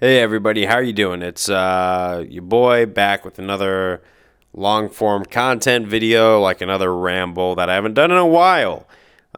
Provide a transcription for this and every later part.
Hey everybody, how are you doing? It's your boy back with another long form content video, like another ramble that I haven't done in a while.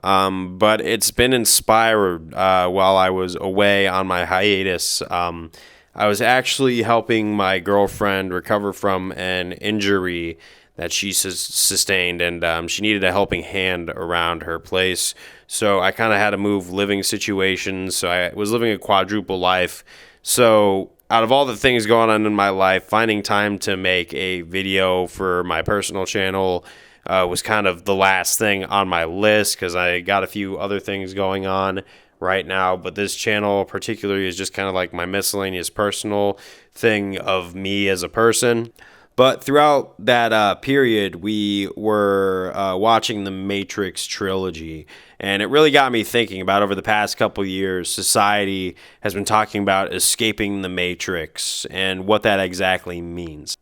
But it's been inspired while I was away on my hiatus. I was actually helping my girlfriend recover from an injury that she sustained, and she needed a helping hand around her place. So I kind of had to move living situations. So I was living a quadruple life. So, out of all the things going on in my life, finding time to make a video for my personal channel was kind of the last thing on my list because I got a few other things going on right now. But this channel, particularly, is just kind of like my miscellaneous personal thing of me as a person. But throughout that period, we were watching the Matrix trilogy, and it really got me thinking about over the past couple years, society has been talking about escaping the Matrix and what that exactly means.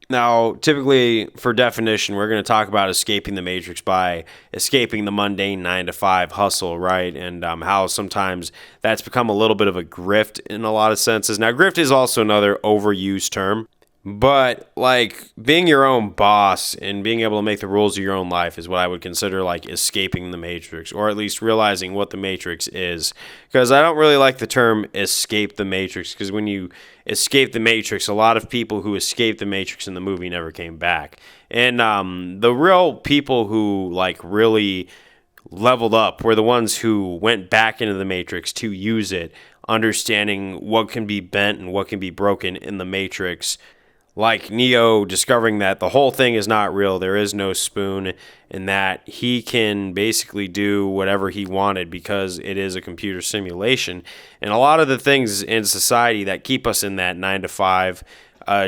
Now, typically, for definition, we're going to talk about escaping the Matrix by escaping the mundane 9 to 5 hustle, right? And how sometimes that's become a little bit of a grift in a lot of senses. Now, grift is also another overused term. But like being your own boss and being able to make the rules of your own life is what I would consider like escaping the Matrix, or at least realizing what the Matrix is. Because I don't really like the term escape the Matrix, because when you escape the Matrix, a lot of people who escaped the Matrix in the movie never came back. And the real people who like really leveled up were the ones who went back into the Matrix to use it, understanding what can be bent and what can be broken in the Matrix, like Neo discovering that the whole thing is not real, there is no spoon, and that he can basically do whatever he wanted because it is a computer simulation. And a lot of the things in society that keep us in that 9 to 5,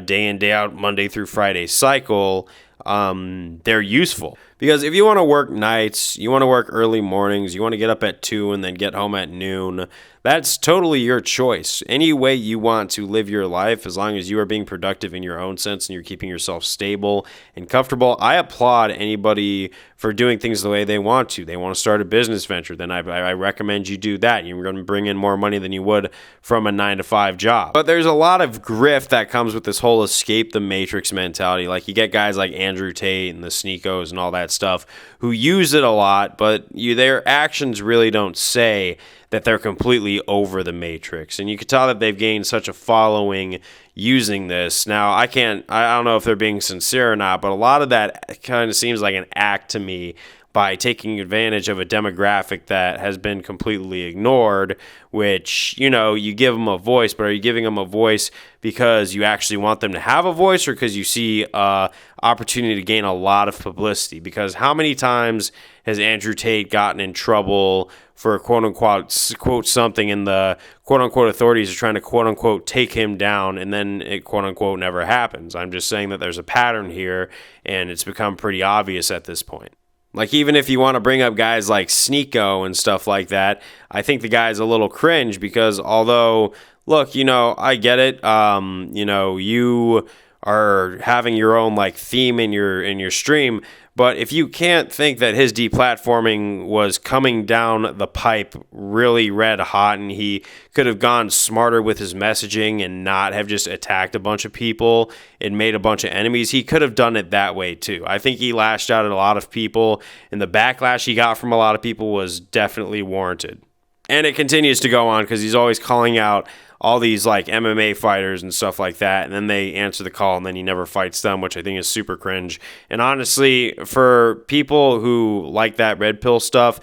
day in, day out, Monday through Friday cycle, they're useful. Because if you want to work nights, you want to work early mornings, you want to get up at 2 and then get home at noon, that's totally your choice. Any way you want to live your life, as long as you are being productive in your own sense and you're keeping yourself stable and comfortable. I applaud anybody for doing things the way they want to. They want to start a business venture, then I recommend you do that. You're going to bring in more money than you would from a 9 to 5 job. But there's a lot of grift that comes with this whole escape the Matrix mentality. Like you get guys like Andrew Tate and the Sneakos and all that stuff who use it a lot, but their actions really don't say that they're completely over the Matrix. And you can tell that they've gained such a following using this. Now, I don't know if they're being sincere or not, but a lot of that kind of seems like an act to me by taking advantage of a demographic that has been completely ignored, which, you give them a voice, but are you giving them a voice because you actually want them to have a voice, or because you see opportunity to gain a lot of publicity? Because how many times has Andrew Tate gotten in trouble for quote-unquote quote something, and the quote-unquote authorities are trying to quote-unquote take him down, and then it quote-unquote never happens? I'm just saying that there's a pattern here, and it's become pretty obvious at this point. Like, even if you want to bring up guys like Sneeko and stuff like that, I think the guy's a little cringe because although, look, I get it. You are having your own like theme in your stream, but if you can't think that his deplatforming was coming down the pipe really red hot, and he could have gone smarter with his messaging and not have just attacked a bunch of people and made a bunch of enemies, he could have done it that way too. I think he lashed out at a lot of people, and the backlash he got from a lot of people was definitely warranted. And it continues to go on because he's always calling out all these like MMA fighters and stuff like that, and then they answer the call and then he never fights them, which I think is super cringe. And honestly, for people who like that red pill stuff,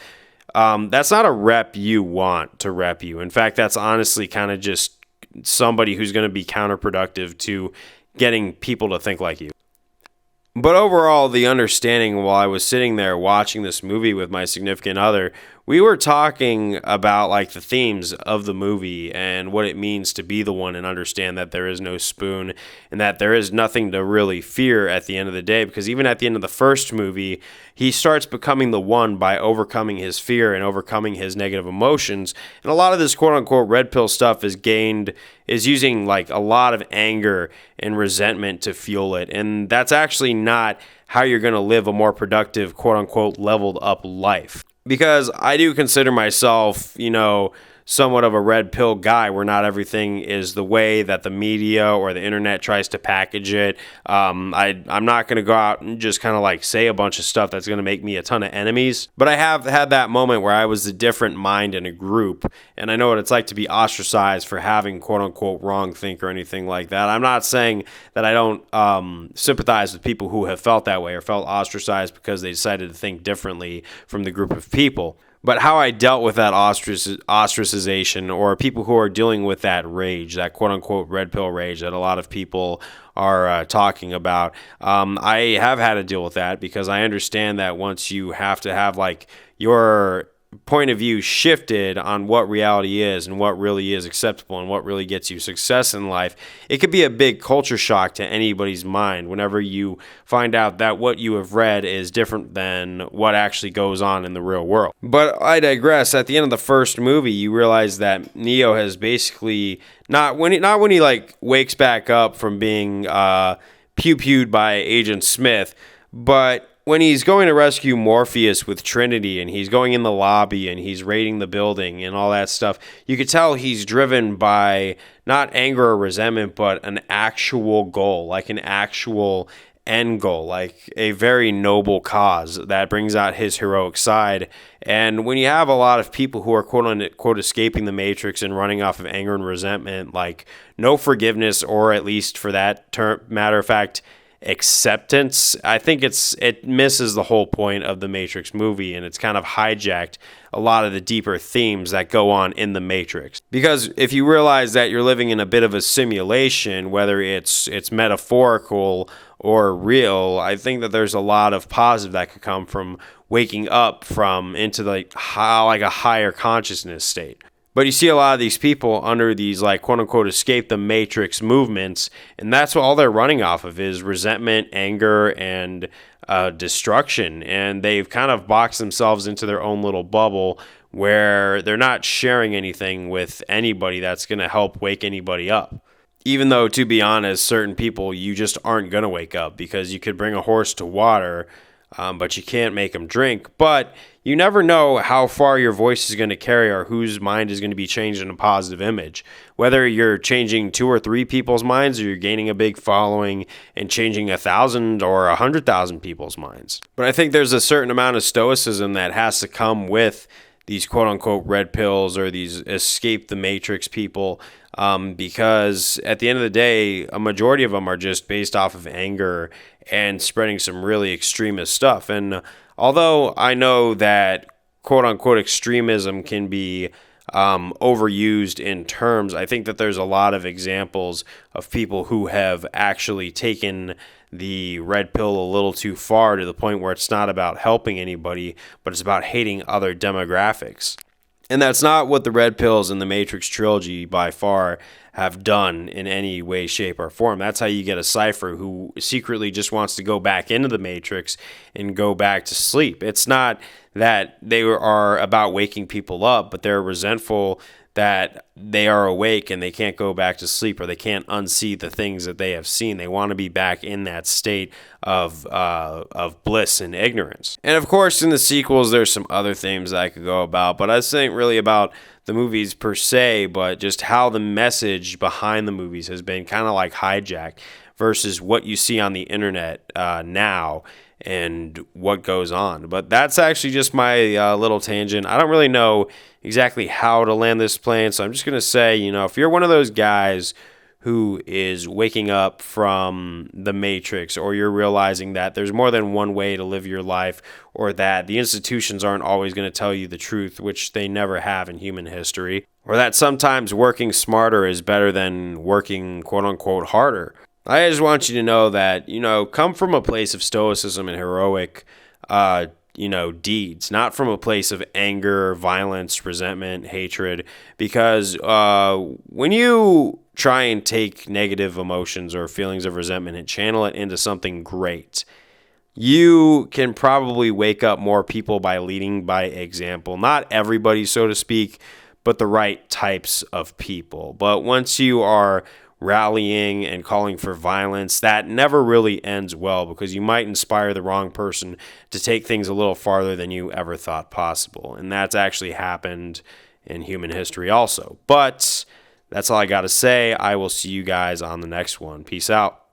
that's not a rep you want to rep you. In fact, that's honestly kind of just somebody who's going to be counterproductive to getting people to think like you. But overall, the understanding while I was sitting there watching this movie with my significant other, we were talking about like the themes of the movie and what it means to be the one and understand that there is no spoon and that there is nothing to really fear at the end of the day. Because even at the end of the first movie, he starts becoming the one by overcoming his fear and overcoming his negative emotions. And a lot of this quote unquote red pill stuff is using like a lot of anger and resentment to fuel it. And that's actually not how you're going to live a more productive, quote unquote, leveled up life. Because I do consider myself, somewhat of a red pill guy where not everything is the way that the media or the internet tries to package it. I'm not going to go out and just kind of like say a bunch of stuff that's going to make me a ton of enemies. But I have had that moment where I was a different mind in a group, and I know what it's like to be ostracized for having quote unquote wrong think or anything like that. I'm not saying that I don't sympathize with people who have felt that way or felt ostracized because they decided to think differently from the group of people. But how I dealt with that ostracization, or people who are dealing with that rage, that quote-unquote red pill rage that a lot of people are talking about, I have had to deal with that because I understand that once you have to have like your point of view shifted on what reality is and what really is acceptable and what really gets you success in life, it could be a big culture shock to anybody's mind whenever you find out that what you have read is different than what actually goes on in the real world. But I digress. At the end of the first movie, you realize that Neo has basically not when he like wakes back up from being pew-pewed by Agent Smith, but when he's going to rescue Morpheus with Trinity and he's going in the lobby and he's raiding the building and all that stuff, you could tell he's driven by not anger or resentment, but an actual goal, like an actual end goal, like a very noble cause that brings out his heroic side. And when you have a lot of people who are quote unquote escaping the Matrix and running off of anger and resentment, like no forgiveness, or at least for that matter of fact, acceptance, I think it misses the whole point of the Matrix movie, and it's kind of hijacked a lot of the deeper themes that go on in the Matrix. Because if you realize that you're living in a bit of a simulation, whether it's metaphorical or real, I think that there's a lot of positive that could come from waking up from into like a higher consciousness state. But you see a lot of these people under these like quote unquote escape the Matrix movements, and that's what all they're running off of is resentment, anger, and destruction. And they've kind of boxed themselves into their own little bubble where they're not sharing anything with anybody that's going to help wake anybody up. Even though, to be honest, certain people you just aren't going to wake up, because you could bring a horse to water, but you can't make them drink. But you never know how far your voice is going to carry or whose mind is going to be changed in a positive image. Whether you're changing 2 or 3 people's minds, or you're gaining a big following and changing 1,000 or 100,000 people's minds. But I think there's a certain amount of stoicism that has to come with these quote-unquote red pills or these escape the Matrix people, because at the end of the day, a majority of them are just based off of anger and spreading some really extremist stuff. And although I know that quote-unquote extremism can be overused in terms, I think that there's a lot of examples of people who have actually taken the red pill a little too far, to the point where it's not about helping anybody, but it's about hating other demographics. And that's not what the red pills in the Matrix trilogy by far have done in any way, shape, or form. That's how you get a Cypher who secretly just wants to go back into the Matrix and go back to sleep. It's not that they are about waking people up, but they're resentful that they are awake and they can't go back to sleep, or they can't unsee the things that they have seen. They want to be back in that state of bliss and ignorance. And of course, in the sequels, there's some other themes that I could go about, but I was saying really about the movies per se, but just how the message behind the movies has been kind of like hijacked versus what you see on the internet now and what goes on. But that's actually just my little tangent. I don't really know exactly how to land this plane, so I'm just going to say, if you're one of those guys who is waking up from the Matrix, or you're realizing that there's more than one way to live your life, or that the institutions aren't always going to tell you the truth, which they never have in human history, or that sometimes working smarter is better than working quote-unquote harder, I just want you to know that, come from a place of stoicism and heroic, deeds, not from a place of anger, violence, resentment, hatred, because when you try and take negative emotions or feelings of resentment and channel it into something great, you can probably wake up more people by leading by example. Not everybody, so to speak, but the right types of people. But once you are rallying and calling for violence, that never really ends well, because you might inspire the wrong person to take things a little farther than you ever thought possible. And that's actually happened in human history also. But that's all I got to say. I will see you guys on the next one. Peace out.